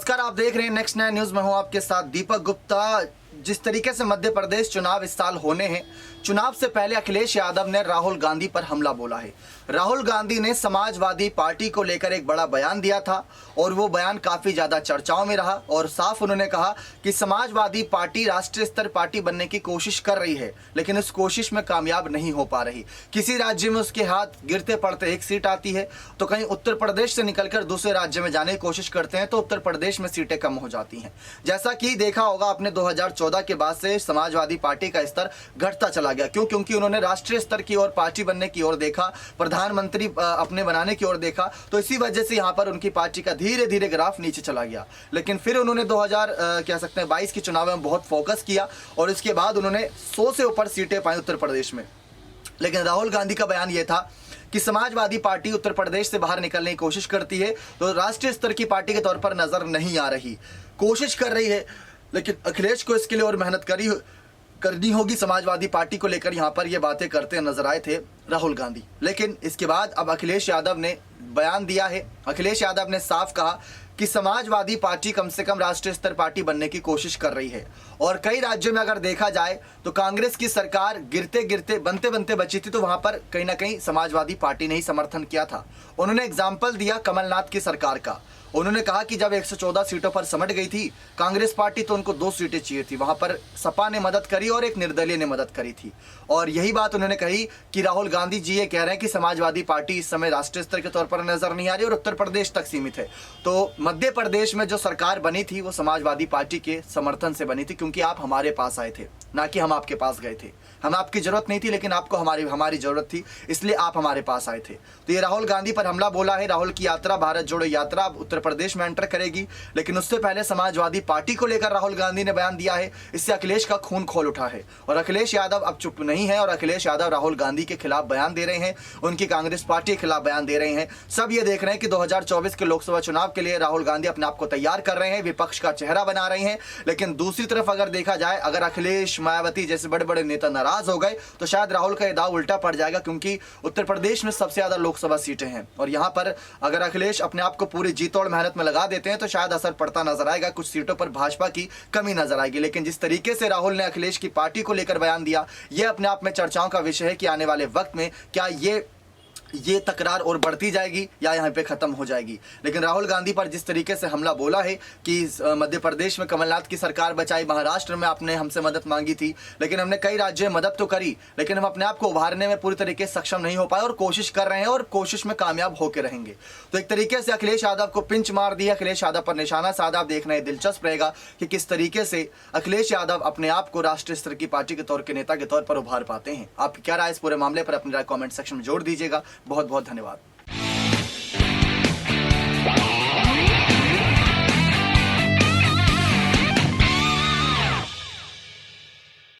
नमस्कार, आप देख रहे हैं नेक्स्ट 9 न्यूज में हूं आपके साथ दीपक गुप्ता। जिस तरीके से मध्य प्रदेश चुनाव इस साल होने हैं, चुनाव से पहले अखिलेश यादव ने राहुल गांधी पर हमला बोला है। राहुल गांधी ने समाजवादी पार्टी को लेकर एक बड़ा बयान दिया था और वो बयान काफी ज्यादा चर्चाओं में रहा और साफ उन्होंने कहा कि समाजवादी पार्टी राष्ट्रीय स्तर पार्टी बनने की कोशिश कर रही है, लेकिन इस कोशिश में कामयाब नहीं हो पा रही। किसी राज्य में उसके हाथ गिरते पड़ते एक सीट आती है, तो कहीं उत्तर प्रदेश से निकलकर दूसरे राज्य में जाने की कोशिश करते हैं तो उत्तर प्रदेश में सीटें कम हो जाती हैं। जैसा कि देखा होगा आपने 2014 के बाद से समाजवादी पार्टी का स्तर घटता चला गया। क्यों? क्योंकि उन्होंने राष्ट्रीय स्तर की ओर पार्टी बनने की ओर देखा, प्रधानमंत्री अपने बनाने की ओर देखा, तो इसी वजह से यहाँ पर उनकी पार्टी का धीरे धीरे ग्राफ नीचे चला गया। लेकिन फिर उन्होंने 2022 के चुनाव में बहुत फोकस किया और इसके बाद उन्होंने 100 से ऊपर सीटें पाई उत्तर प्रदेश में। लेकिन राहुल गांधी का बयान यह था कि समाजवादी पार्टी उत्तर प्रदेश से बाहर निकलने की कोशिश करती है, तो राष्ट्रीय स्तर की पार्टी के तौर पर नजर नहीं आ रही। कोशिश कर रही है, लेकिन अखिलेश को इसके लिए और मेहनत करनी होगी। समाजवादी पार्टी को लेकर यहाँ पर ये बातें करते नजर आए थे राहुल गांधी। लेकिन इसके बाद अब अखिलेश यादव ने बयान दिया है। अखिलेश यादव ने साफ कहा कि समाजवादी पार्टी कम से कम राष्ट्रीय स्तर पार्टी बनने की कोशिश कर रही है और कई राज्यों में अगर देखा जाए तो कांग्रेस की सरकार गिरते गिरते बनते बनते बची थी, तो वहां पर कहीं ना कहीं समाजवादी पार्टी ने ही समर्थन किया था। उन्होंने एग्जाम्पल दिया कमलनाथ की सरकार का। उन्होंने कहा कि जब 114 सीटों पर समट गई थी कांग्रेस पार्टी, तो उनको 2 सीटें चाहिए थी। वहां पर सपा ने मदद करी और एक निर्दलीय ने मदद करी थी। और यही बात उन्होंने कही कि राहुल गांधी जी ये कह रहे हैं कि समाजवादी पार्टी इस समय राष्ट्रीय स्तर के तौर पर नजर नहीं आ रही और उत्तर प्रदेश तक सीमित है। तो मध्य प्रदेश में जो सरकार बनी थी वो समाजवादी पार्टी के समर्थन से बनी थी, क्योंकि आप हमारे पास आए थे, ना कि हम आपके पास गए थे। हम आपकी जरूरत नहीं थी, लेकिन आपको हमारी जरूरत थी, इसलिए आप हमारे पास आए थे। तो ये राहुल गांधी पर हमला बोला है। राहुल की यात्रा, भारत जोड़ो यात्रा, अब उत्तर प्रदेश में एंटर करेगी, लेकिन उससे पहले समाजवादी पार्टी को लेकर राहुल गांधी ने बयान दिया है। इससे अखिलेश का खून खोल उठा है और अखिलेश यादव अब चुप नहीं है और अखिलेश यादव राहुल गांधी के खिलाफ बयान दे रहे हैं, उनकी कांग्रेस पार्टी के खिलाफ बयान दे रहे हैं। सब ये देख रहे हैं कि 2024 के लोकसभा चुनाव के लिए राहुल गांधी अपने आप को तैयार कर रहे हैं, विपक्ष का चेहरा बना रहे हैं। लेकिन दूसरी तरफ अगर देखा जाए, अगर अखिलेश, मायावती जैसे बड़े बड़े नेता नाराज हो गए तो शायद राहुल का दाव उल्टा पड़ जाएगा, क्योंकि उत्तर प्रदेश में सबसे ज्यादा लोकसभा सीटें हैं और यहां पर अगर अखिलेश अपने आप को पूरी जी तोड़ मेहनत में लगा देते हैं तो शायद असर पड़ता नजर आएगा। कुछ सीटों पर भाजपा की कमी नजर आएगी। लेकिन जिस तरीके से राहुल ने अखिलेश की पार्टी को लेकर बयान दिया, यह अपने आप में चर्चाओं का विषय है कि आने वाले वक्त में क्या ये तकरार और बढ़ती जाएगी या यहाँ पे खत्म हो जाएगी। लेकिन राहुल गांधी पर जिस तरीके से हमला बोला है कि मध्य प्रदेश में कमलनाथ की सरकार बचाई, महाराष्ट्र में आपने हमसे मदद मांगी थी, लेकिन हमने कई राज्यों में मदद तो करी, लेकिन हम अपने आप को उभारने में पूरी तरीके से सक्षम नहीं हो पाए और कोशिश कर रहे हैं और कोशिश में कामयाब होकर रहेंगे। तो एक तरीके से अखिलेश यादव को पिंच मार दिया, अखिलेश यादव पर निशाना साधा। आप देखना दिलचस्प रहेगा कि किस तरीके से अखिलेश यादव अपने आप को राष्ट्रीय स्तर की पार्टी के तौर के नेता के तौर पर उभार पाते हैं। आपकी क्या राय इस पूरे मामले पर? अपनी राय कॉमेंट सेक्शन में जोड़ दीजिएगा। बहुत बहुत धन्यवाद।